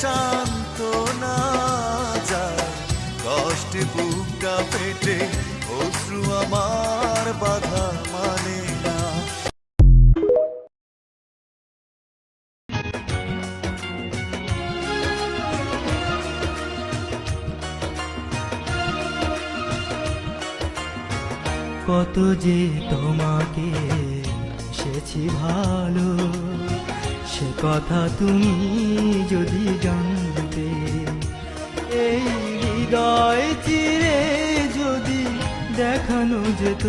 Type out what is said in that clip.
সান্ত্বনা যায়, কষ্টে বুকটা পেটে অশ্রু আমার বাধা মানে না। কত যে তোমাকে সেছি ভালো, সে কথা তুমি যদি জানতে, এই হৃদয় চিরে যদি দেখানো যেত